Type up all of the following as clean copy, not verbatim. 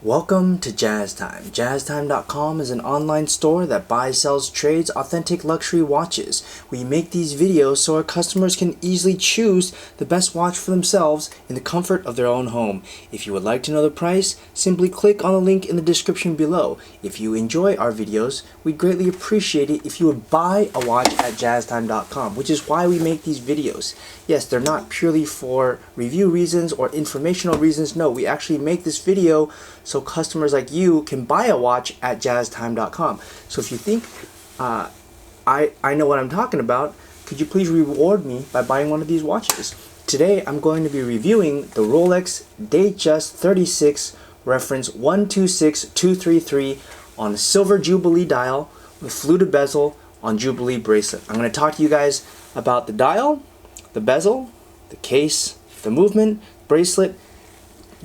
Welcome to Jazz Time. JazzTime.com is an online store that buys, sells, trades authentic luxury watches. We make these videos so our customers can easily choose the best watch for themselves in the comfort of their own home. If you would like to know the price, simply click on the link in the description below. If you enjoy our videos, we'd greatly appreciate it if you would buy a watch at JazzTime.com, which is why we make these videos. Yes, they're not purely for review reasons or informational reasons. No, we actually make this video so customers like you can buy a watch at jazztime.com. So if you think I know what I'm talking about, could you please reward me by buying one of these watches? Today I'm going to be reviewing the Rolex Datejust 36 reference 126233 on a silver Jubilee dial with fluted bezel on Jubilee bracelet. I'm going to talk to you guys about the dial, the bezel, the case, the movement, bracelet,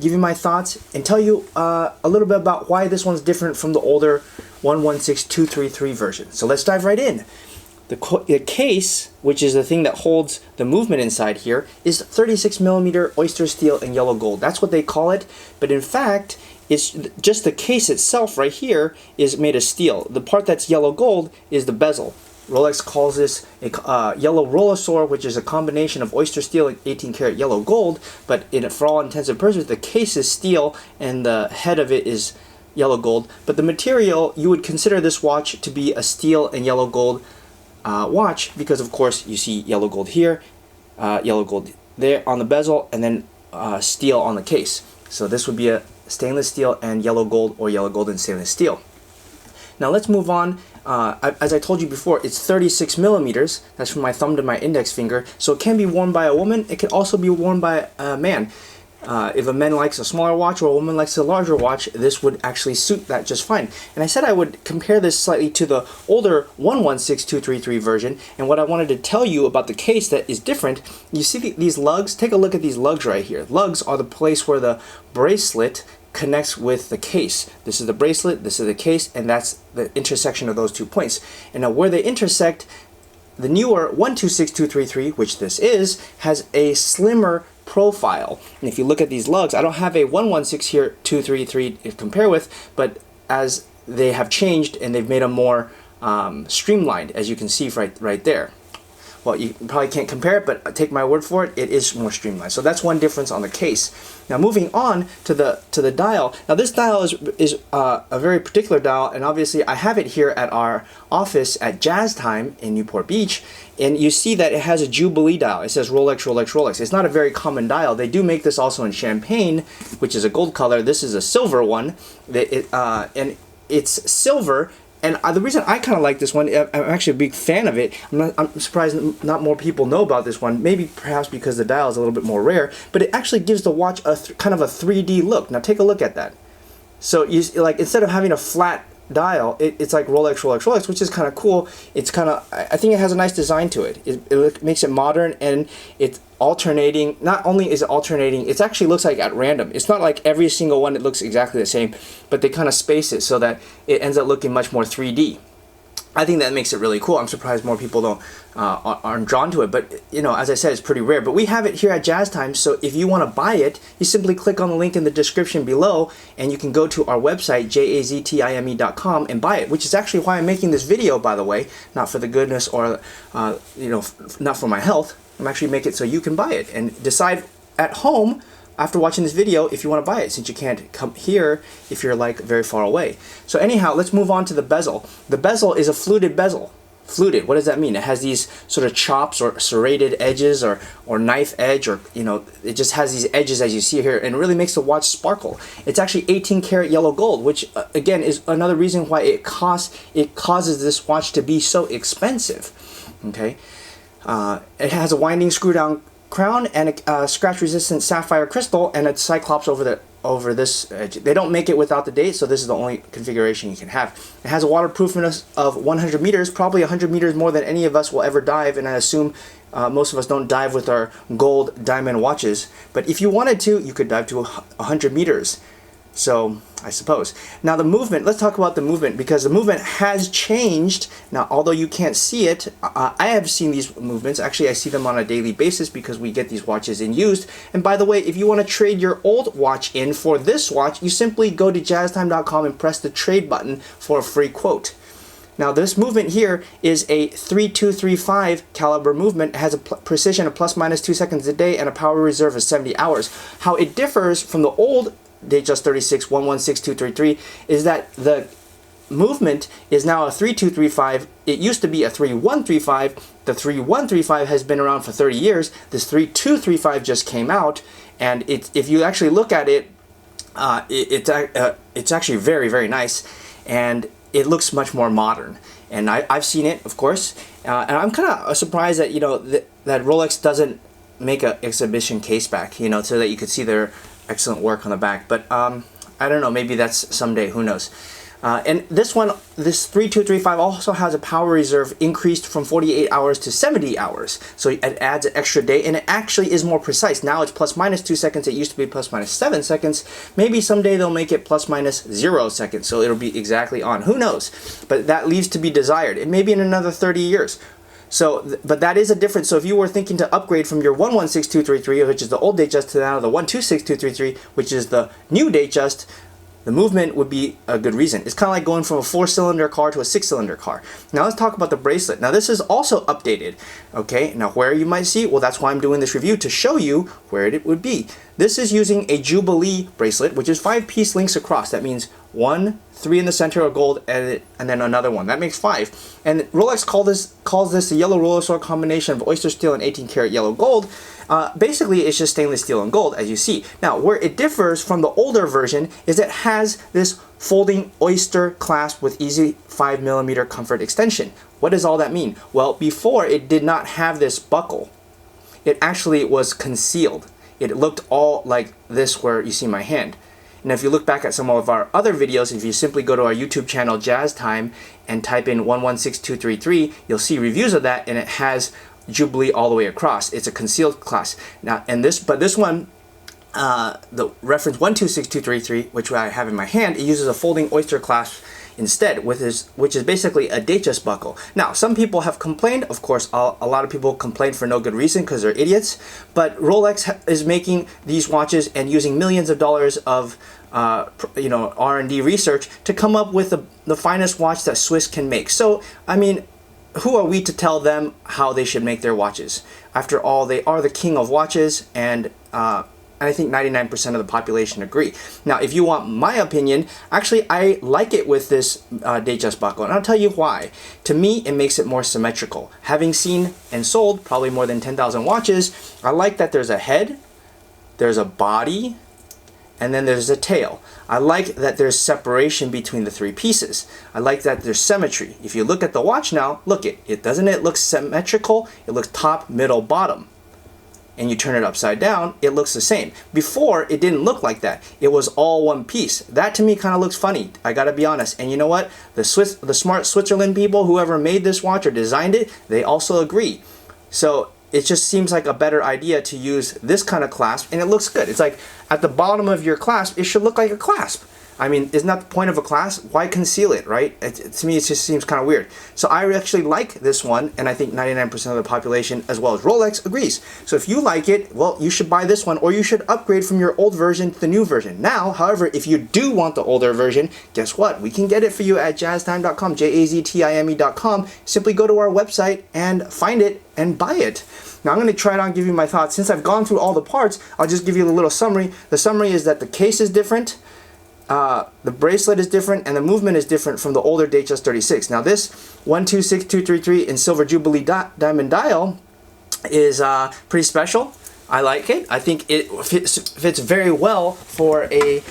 give you my thoughts, and tell you a little bit about why this one's different from the older 116233 version. So let's dive right in. The case, which is the thing that holds the movement inside here, is 36mm oyster steel and yellow gold. That's what they call it, but in fact, it's just the case itself right here is made of steel. The part that's yellow gold is the bezel. Rolex calls this a yellow Rollosaur, which is a combination of oyster steel and 18-karat yellow gold, but for all intents and purposes, the case is steel and the head of it is yellow gold. But the material, you would consider this watch to be a steel and yellow gold watch because, of course, you see yellow gold here, yellow gold there on the bezel, and then steel on the case. So this would be a stainless steel and yellow gold, or yellow gold and stainless steel. Now let's move on. As I told you before, it's 36mm. That's from my thumb to my index finger. So it can be worn by a woman. It can also be worn by a man. If a man likes a smaller watch or a woman likes a larger watch, this would actually suit that just fine. And I said I would compare this slightly to the older 116233 version. And what I wanted to tell you about the case that is different, you see these lugs? Take a look at these lugs right here. Lugs are the place where the bracelet connects with the case. This is the bracelet, this is the case, and that's the intersection of those 2 points. And now where they intersect, the newer 126233, which this is, has a slimmer profile. And if you look at these lugs, I don't have a 116 here 233 to compare with, but as they have changed and they've made them more streamlined, as you can see right there. Well, you probably can't compare it, but take my word for it, it is more streamlined. So that's one difference on the case. Now moving on to the dial. Now this dial is a very particular dial, and obviously I have it here at our office at Jazz Time in Newport Beach, and you see that it has a Jubilee dial. It says Rolex, Rolex, Rolex. It's not a very common dial. They do make this also in champagne, which is a gold color. This is a silver one, and it's silver. And the reason I kind of like this one, I'm actually a big fan of it. I'm surprised not more people know about this one. Maybe perhaps because the dial is a little bit more rare, but it actually gives the watch a kind of a 3D look. Now take a look at that. So like instead of having a flat dial, it's like Rolex, Rolex, Rolex, which is kind of cool. It's kind of, I think it has a nice design to it. It makes it modern, and it's alternating. Not only is it alternating, it actually looks like at random. It's not like every single one that looks exactly the same, but they kind of space it so that it ends up looking much more 3D. I think that makes it really cool. I'm surprised more people aren't drawn to it, but you know, as I said, it's pretty rare. But we have it here at Jazz Time, so if you want to buy it, you simply click on the link in the description below, and you can go to our website, jaztime.com, and buy it, which is actually why I'm making this video, by the way, not for the goodness or not for my health. I'm actually making it so you can buy it and decide at home after watching this video if you want to buy it, since you can't come here if you're like very far away. So anyhow, let's move on to the bezel. The bezel is a fluted bezel. Fluted, what does that mean? It has these sort of chops or serrated edges or knife edge, or it just has these edges as you see here, and it really makes the watch sparkle. It's actually 18-karat yellow gold, which again is another reason why it causes this watch to be so expensive. Okay, it has a winding screw down crown and a scratch-resistant sapphire crystal and a cyclops over this edge. They don't make it without the date, so this is the only configuration you can have. It has a waterproofness of 100 meters, probably 100 meters more than any of us will ever dive, and I assume most of us don't dive with our gold diamond watches. But if you wanted to, you could dive to 100 meters. So I suppose. Now the movement, let's talk about the movement, because the movement has changed. Now, although you can't see it, I have seen these movements. Actually, I see them on a daily basis because we get these watches in used. And by the way, if you want to trade your old watch in for this watch, you simply go to jazztime.com and press the trade button for a free quote. Now this movement here is a 3235 caliber movement. It has a precision of plus minus 2 seconds a day and a power reserve of 70 hours. How it differs from the old Datejust 36 116233 is that the movement is now a 3235. It used to be a 3135. The 3135 has been around for 30 years. This 3235 just came out, and if you actually look at it, it's actually very, very nice, and it looks much more modern. And I've seen it, of course, and I'm kind of surprised that that Rolex doesn't make an exhibition case back, so that you could see their excellent work on the back. But I don't know, maybe that's someday, who knows. And this one, this 3235 also has a power reserve increased from 48 hours to 70 hours. So it adds an extra day, and it actually is more precise. Now it's plus minus 2 seconds. It used to be plus minus 7 seconds. Maybe someday they'll make it plus minus 0 seconds. So it'll be exactly on. Who knows? But that leaves to be desired. It may be in another 30 years. So, but that is a difference. So if you were thinking to upgrade from your 116233, which is the old Datejust, to now the 126233, which is the new Datejust, the movement would be a good reason. It's kind of like going from a 4-cylinder car to a 6-cylinder car. Now let's talk about the bracelet. Now this is also updated. Okay, now where you might see, well, that's why I'm doing this review, to show you where it would be. This is using a Jubilee bracelet, which is 5-piece links across. That means 1, 3 in the center of gold, and then another one. That makes 5. And Rolex calls this the yellow roller sword combination of oyster steel and 18 karat yellow gold. Basically, it's just stainless steel and gold, as you see. Now, where it differs from the older version is it has this folding oyster clasp with easy 5mm comfort extension. What does all that mean? Well, before it did not have this buckle. It actually was concealed. It looked all like this where you see my hand. And if you look back at some of our other videos, if you simply go to our YouTube channel Jazz Time and type in 116233, you'll see reviews of that, and it has Jubilee all the way across. It's a concealed class. Now, this one, the reference 126233, which I have in my hand, it uses a folding oyster clasp instead, which is basically a Datejust buckle. Now, some people have complained. Of course, a lot of people complain for no good reason because they're idiots. But Rolex is making these watches and using millions of dollars of R&D research to come up with the finest watch that Swiss can make. So, I mean, who are we to tell them how they should make their watches? After all, they are the king of watches, and I think 99% of the population agree. Now, if you want my opinion, actually, I like it with this Datejust buckle, and I'll tell you why. To me, it makes it more symmetrical. Having seen and sold probably more than 10,000 watches, I like that there's a head, there's a body, and then there's a tail. I like that there's separation between the 3 pieces. I like that there's symmetry. If you look at the watch now, look it. Doesn't it look symmetrical? It looks top, middle, bottom. And you turn it upside down, it looks the same. Before, it didn't look like that. It was all one piece. That to me kind of looks funny, I gotta be honest. And you know what? The smart Switzerland people, whoever made this watch or designed it, they also agree. So it just seems like a better idea to use this kind of clasp, and it looks good. It's like at the bottom of your clasp, it should look like a clasp. I mean, isn't that the point of a clasp? Why conceal it, right? To me, it just seems kind of weird. So I actually like this one, and I think 99% of the population, as well as Rolex, agrees. So if you like it, well, you should buy this one, or you should upgrade from your old version to the new version. Now, however, if you do want the older version, guess what? We can get it for you at jazztime.com, JAZTIME.com. Simply go to our website and find it and buy it. Now I'm going to try it on and give you my thoughts. Since I've gone through all the parts, I'll just give you a little summary. The summary is that the case is different, the bracelet is different, and the movement is different from the older Datejust 36. Now this 126233 in silver Jubilee diamond dial is pretty special. I like it. I think it fits very well for a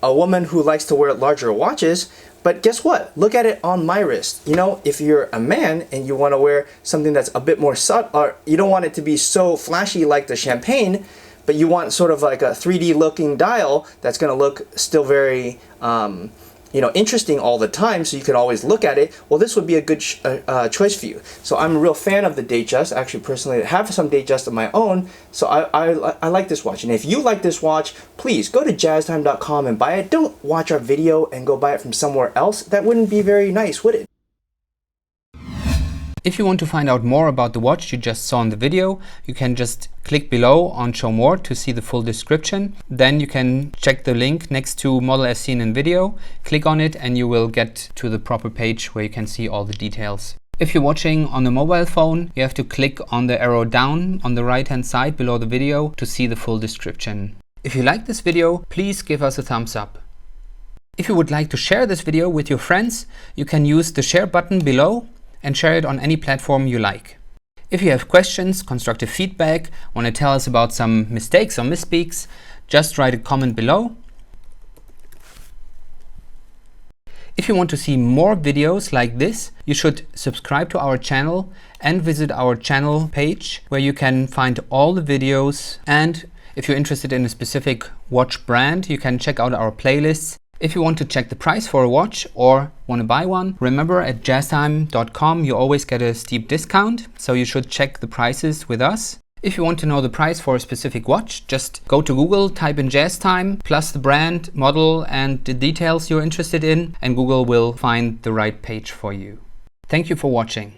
woman who likes to wear larger watches. But guess what? Look at it on my wrist. You know, if you're a man and you want to wear something that's a bit more subtle, or you don't want it to be so flashy like the champagne, but you want sort of like a 3D looking dial that's going to look still very interesting all the time, so you can always look at it, well, this would be a good choice for you. So I'm a real fan of the Datejust. Actually, personally, I have some Datejust of my own, so I like this watch. And if you like this watch, please go to jazztime.com and buy it. Don't watch our video and go buy it from somewhere else. That wouldn't be very nice, would it? If you want to find out more about the watch you just saw in the video, you can just click below on Show More to see the full description. Then you can check the link next to model as seen in video, click on it, and you will get to the proper page where you can see all the details. If you're watching on a mobile phone, you have to click on the arrow down on the right hand side below the video to see the full description. If you like this video, please give us a thumbs up. If you would like to share this video with your friends, you can use the share button below and share it on any platform you like. If you have questions, constructive feedback, want to tell us about some mistakes or misspeaks, just write a comment below. If you want to see more videos like this, you should subscribe to our channel and visit our channel page where you can find all the videos. And if you're interested in a specific watch brand, you can check out our playlists. If you want to check the price for a watch or want to buy one, remember at jazztime.com you always get a steep discount, so you should check the prices with us. If you want to know the price for a specific watch, just go to Google, type in JazzTime, plus the brand, model, and the details you're interested in, and Google will find the right page for you. Thank you for watching.